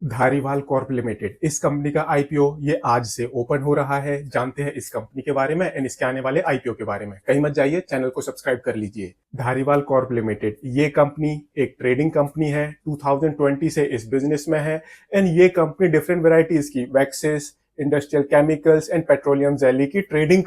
Dhariwal Corp limited इस company का IPO ये आज से ओपन हो रहा है। जानते हैं इस कंपनी के बारे में एंड इसके आने वाले आईपीओ के बारे में। कहीं मत जाइए, चैनल को सब्सक्राइब कर लीजिए। धारीवाल कॉर्प लिमिटेड ये कंपनी एक ट्रेडिंग कंपनी है। 2020 से इस बिजनेस में है एंड ये कंपनी डिफरेंट वेराइटीज की waxes, industrial chemicals and petroleum jelly की ट्रेडिंग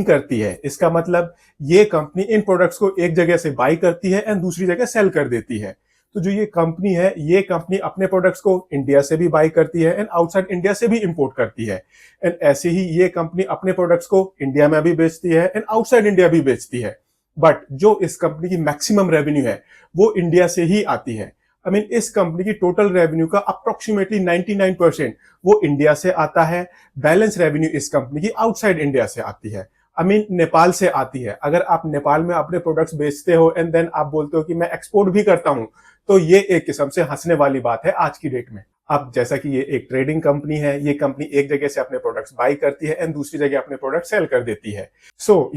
करती है। इसका मतलब ये कंपनी इन प्रोडक्ट्स को एक जगह से बाई करती है एंड दूसरी जगह सेल कर देती है। तो जो ये कंपनी है, ये कंपनी अपने प्रोडक्ट्स को इंडिया से भी बाई करती है एंड आउटसाइड इंडिया से भी इंपोर्ट करती है। एंड ऐसे ही ये कंपनी अपने प्रोडक्ट्स को इंडिया में भी बेचती है एंड आउटसाइड इंडिया भी बेचती है। बट जो इस कंपनी की मैक्सिमम रेवेन्यू है वो इंडिया से ही आती है। इस कंपनी की टोटल रेवेन्यू का अप्रोक्सीमेटली 99% वो इंडिया से आता है। बैलेंस रेवेन्यू इस कंपनी की आउटसाइड इंडिया से आती है। नेपाल से आती है। अगर आप नेपाल में अपने प्रोडक्ट्स बेचते हो एंड देन आप बोलते हो कि मैं एक्सपोर्ट भी करता हूं, तो ये एक किस्म से हंसने वाली बात है आज की डेट में। अब जैसा कि ये एक ट्रेडिंग कंपनी है, ये कंपनी एक जगह से अपने प्रोडक्ट्स बाई करती है एंड दूसरी जगह अपने प्रोडक्ट सेल कर देती है।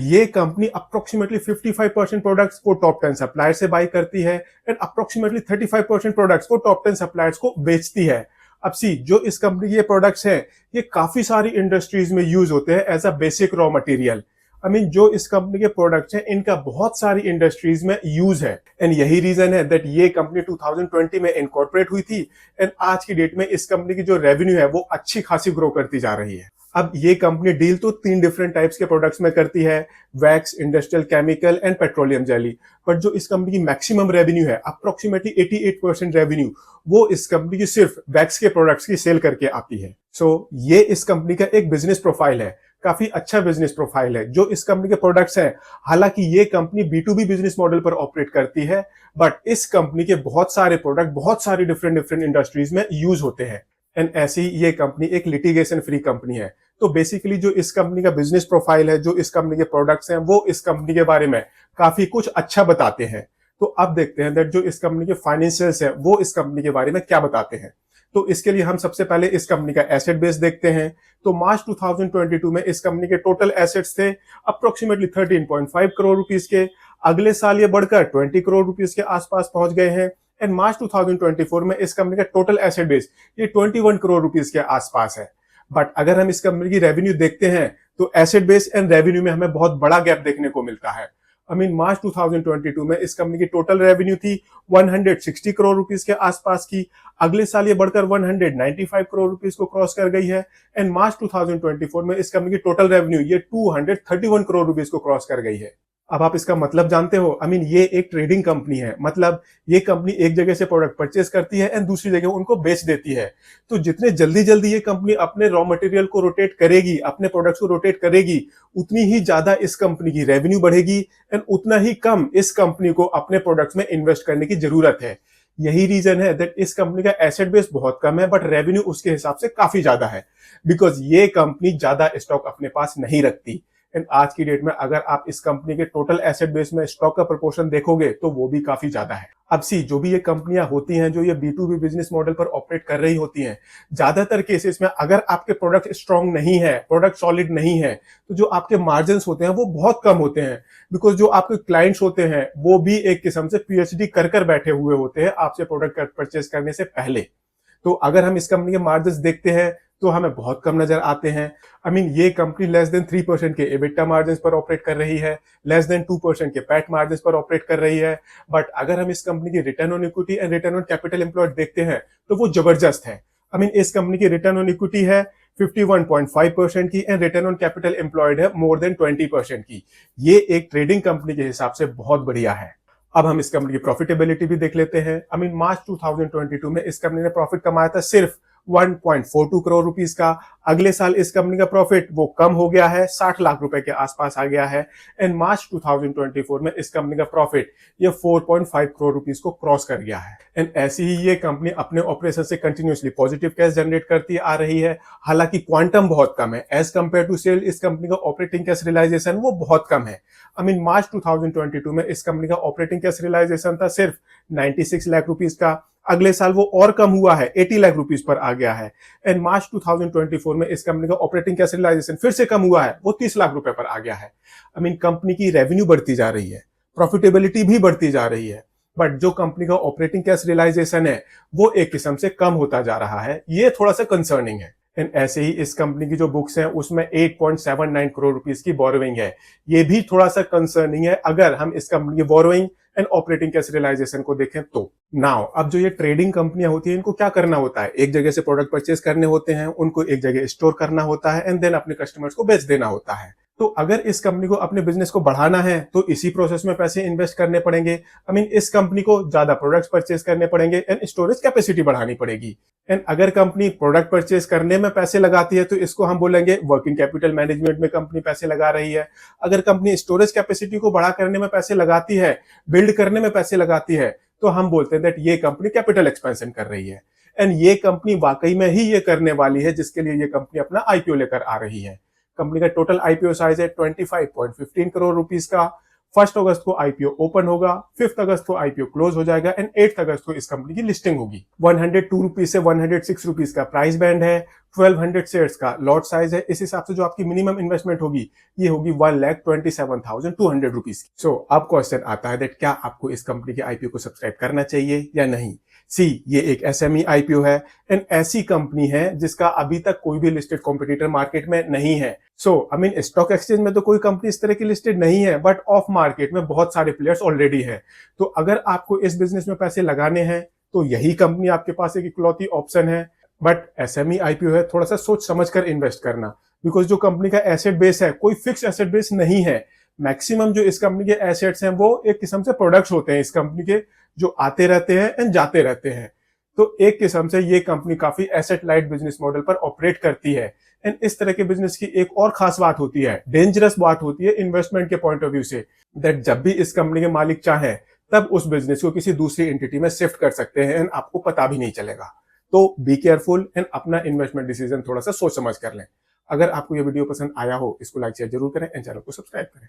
ये कंपनी अप्रोक्सीमेटली 55% प्रोडक्ट्स को टॉप 10 सप्लायर से बाई करती है एंड अप्रोक्सीमेटली 35% प्रोडक्ट्स को टॉप 10 सप्लायर्स को बेचती है। अब जो इस कंपनी के ये प्रोडक्ट्स हैं, ये काफी सारी इंडस्ट्रीज में यूज होते हैं as a basic raw material. जो इस कंपनी के प्रोडक्ट्स हैं, इनका बहुत सारी इंडस्ट्रीज में यूज है एंड यही रीजन है दैट ये कंपनी 2020 में इनकॉर्पोरेट हुई थी एंड आज की डेट में इस कंपनी की जो रेवेन्यू है वो अच्छी खासी ग्रो करती जा रही है। अब ये कंपनी डील तो 3 डिफरेंट टाइप्स के प्रोडक्ट्स में करती है, wax, industrial chemical and petroleum jelly. But जो इस कंपनी की मैक्सिमम रेवेन्यू है, अप्रोक्सीमेटली 88% रेवेन्यू, वो इस कंपनी की सिर्फ वैक्स के प्रोडक्ट्स की सेल करके आती है। ये इस कंपनी का एक बिजनेस प्रोफाइल है, काफी अच्छा बिजनेस प्रोफाइल है। जो इस कंपनी के प्रोडक्ट्स हैं, हालांकि ये कंपनी B2B बिजनेस मॉडल पर ऑपरेट करती है, बट इस कंपनी के बहुत सारे प्रोडक्ट बहुत सारी डिफरेंट इंडस्ट्रीज में यूज होते हैं एंड ऐसे ही ये कंपनी एक लिटिगेशन फ्री कंपनी है। तो बेसिकली जो इस कंपनी का बिजनेस प्रोफाइल है, जो इस कंपनी के प्रोडक्ट्स हैं, वो इस कंपनी के बारे में काफी कुछ अच्छा बताते हैं। तो अब देखते हैं दैट जो इस कंपनी के फाइनेंशियल्स है वो इस कंपनी के बारे में क्या बताते हैं। तो इसके लिए हम सबसे पहले इस कंपनी का एसेट बेस देखते हैं। तो मार्च 2022 में इस कंपनी के टोटल एसेट्स थे अप्रोक्सीमेटली 13.5 करोड़ रुपीस के। अगले साल ये बढ़कर 20 करोड़ रुपीस के आसपास पहुंच गए हैं एंड मार्च 2024 में इस कंपनी का टोटल एसेट बेस ये 21 करोड़ रुपीस के आसपास है। बट अगर हम इस कंपनी की रेवेन्यू देखते हैं तो एसेट बेस एंड रेवेन्यू में हमें बहुत बड़ा गैप देखने को मिलता है। मार्च 2022 में इस कंपनी की टोटल रेवेन्यू थी 160 करोड़ रुपीस के आसपास की। अगले साल ये बढ़कर 195 करोड़ रुपीस को क्रॉस कर गई है एंड मार्च 2024 में इस कंपनी की टोटल रेवेन्यू ये 231 करोड़ रुपीस को क्रॉस कर गई है। अब आप इसका मतलब जानते हो, ये एक ट्रेडिंग कंपनी है। मतलब ये कंपनी एक जगह से प्रोडक्ट परचेज करती है एंड दूसरी जगह उनको बेच देती है। तो जितने जल्दी ये कंपनी अपने रॉ मटेरियल को रोटेट करेगी, अपने प्रोडक्ट्स को रोटेट करेगी, उतनी ही ज्यादा इस कंपनी की रेवेन्यू बढ़ेगी एंड उतना ही कम इस कंपनी को अपने प्रोडक्ट्स में इन्वेस्ट करने की जरूरत है। यही रीजन है दैट इस कंपनी का एसेट बेस बहुत कम है बट रेवेन्यू उसके हिसाब से काफी ज्यादा है, बिकॉज ये कंपनी ज्यादा स्टॉक अपने पास नहीं रखती। एंड आज की डेट में अगर आप इस कंपनी के टोटल एसेट बेस में स्टॉक का प्रोपोर्शन देखोगे तो वो भी काफी ज्यादा है। अब जो भी ये कंपनियां होती हैं जो ये B2B बिजनेस मॉडल पर ऑपरेट कर रही होती हैं, ज्यादातर केसेस में अगर आपके प्रोडक्ट स्ट्रांग नहीं है, प्रोडक्ट सॉलिड नहीं है, तो जो आपके मार्जिन होते हैं वो बहुत कम होते हैं। बिकॉज जो आपके क्लाइंट्स होते हैं वो भी एक किस्म से PhD कर बैठे हुए होते हैं आपसे प्रोडक्ट परचेज करने से पहले। तो अगर हम इस कंपनी के मार्जिन देखते हैं तो हमें बहुत कम नजर आते हैं। ये कंपनी लेस देन 3% के एबिटा मार्जिन पर ऑपरेट कर रही है, लेस देन 2% के पैट मार्जिन पर ऑपरेट कर रही है। बट अगर हम इस कंपनी की return on equity and return on capital employed देखते हैं तो वो जबरदस्त है। इस कंपनी की रिटर्न ऑन इक्विटी है 51.5% की and return on capital employed है मोर देन 20% की। ये एक ट्रेडिंग कंपनी के हिसाब से बहुत बढ़िया है। अब हम इस कंपनी की प्रॉफिटेबिलिटी भी देख लेते हैं। मार्च 2022 में इस कंपनी ने प्रॉफिट कमाया था सिर्फ 1.42 करोड़ रुपीस का। अगले साल इस कंपनी का प्रॉफिट वो कम हो गया है, 60 लाख रुपए के आसपास आ गया है एंड मार्च 2024 में इस कंपनी का प्रॉफिट ये 4.5 करोड़ रुपीस को क्रॉस कर गया है। एंड ऐसी ही ये कंपनी अपने ऑपरेशन से कंटिन्यूअसली पॉजिटिव कैश जनरेट करती आ रही है। हालांकि क्वांटम बहुत कम है एज कंपेयर टू सेल। इस कंपनी का ऑपरेटिंग कैश रियलाइजेशन वो बहुत कम है। मार्च 2022 में इस कंपनी का ऑपरेटिंग कैश रियलाइजेशन था सिर्फ 96 लाख रुपीस का। अगले साल वो और कम हुआ है, 80 लाख रुपीस पर आ गया है एंड मार्च 2024 में इस कंपनी का ऑपरेटिंग कैश रियलाइजेशन फिर से कम हुआ है, वो 30 लाख रुपए पर आ गया है। कंपनी की रेवेन्यू बढ़ती जा रही है, प्रॉफिटेबिलिटी भी बढ़ती जा रही है। बट जो कंपनी का ऑपरेटिंग कैश रियलाइजेशन है वो एक किस्म से कम होता जा रहा है, ये थोड़ा सा कंसर्निंग है। एंड ऐसे ही इस कंपनी की जो बुक्स हैं उसमें 8.79 करोड़ रुपीस की बोरोइंग है, ये भी थोड़ा सा कंसर्निंग है अगर हम इस कंपनी की borrowing and operating cash realisation को देखें तो। नाउ अब जो ये ट्रेडिंग कंपनियां होती हैं इनको क्या करना होता है, एक जगह से प्रोडक्ट परचेज करने होते हैं, उनको एक जगह स्टोर करना होता है एंड देन अपने कस्टमर्स को बेच देना होता है। तो अगर इस कंपनी को अपने बिजनेस को बढ़ाना है तो इसी प्रोसेस में पैसे इन्वेस्ट करने पड़ेंगे। इस कंपनी को ज्यादा प्रोडक्ट्स परचेज करने पड़ेंगे एंड स्टोरेज कैपेसिटी बढ़ानी पड़ेगी। एंड अगर कंपनी प्रोडक्ट परचेज करने में पैसे लगाती है तो इसको हम बोलेंगे वर्किंग कैपिटल मैनेजमेंट में कंपनी पैसे लगा रही है। अगर कंपनी स्टोरेज कैपेसिटी को बढ़ा करने में पैसे लगाती है, बिल्ड करने में पैसे लगाती है, तो हम बोलते हैं दैट ये कंपनी कैपिटल एक्सपेंशन कर रही है। एंड ये कंपनी वाकई में ही ये करने वाली है जिसके लिए ये कंपनी अपना आईपीओ लेकर आ रही है। कंपनी का टोटल आईपीओ साइज है 25.15 करोड़ रुपीस का। 1 अगस्त को आईपीओ ओपन होगा, 5 अगस्त को आईपीओ क्लोज हो जाएगा एंड 8 अगस्त को इस कंपनी की लिस्टिंग होगी। 102 रुपीज से 106 रुपीज का प्राइस बैंड है, 1200 शेयर्स का लॉट साइज है। इस हिसाब से जो आपकी मिनिमम इन्वेस्टमेंट होगी ये होगी 1,27,200 रुपीज की। सो अब क्वेश्चन आता है दैट क्या आपको इस कंपनी के आईपीओ को सब्सक्राइब करना चाहिए या नहीं। ये एक एसएमई आईपीओ है एंड ऐसी कंपनी है जिसका अभी तक कोई भी लिस्टेड कॉम्पिटिटर मार्केट में नहीं है। स्टॉक एक्सचेंज में तो कोई कंपनी इस तरह की लिस्टेड नहीं है, बट ऑफ मार्केट में बहुत सारे प्लेयर्स ऑलरेडी हैं। तो अगर आपको इस बिजनेस में पैसे लगाने हैं तो यही कंपनी आपके पास एक इकलौती ऑप्शन है। बट एसएमई आईपीओ है, थोड़ा सा सोच समझ कर इन्वेस्ट करना, बिकॉज जो कंपनी का एसेट बेस है कोई फिक्स एसेट बेस नहीं है। मैक्सिमम जो इस कंपनी के एसेट्स हैं वो एक किस्म से प्रोडक्ट्स होते हैं इस कंपनी के, जो आते रहते हैं एंड जाते रहते हैं। तो एक किस्म से ये कंपनी काफी एसेट लाइट बिजनेस मॉडल पर ऑपरेट करती है। एंड इस तरह के बिजनेस की एक और खास बात होती है, डेंजरस बात होती है इन्वेस्टमेंट के पॉइंट ऑफ व्यू से, दैट जब भी इस कंपनी के मालिक चाहे तब उस बिजनेस को किसी दूसरी एंटिटी में शिफ्ट कर सकते हैं एंड आपको पता भी नहीं चलेगा। तो बी केयरफुल एंड अपना इन्वेस्टमेंट डिसीजन थोड़ा सा सोच समझ कर लें। अगर आपको ये वीडियो पसंद आया हो इसको लाइक शेयर जरूर करें एंड चैनल को सब्सक्राइब करें।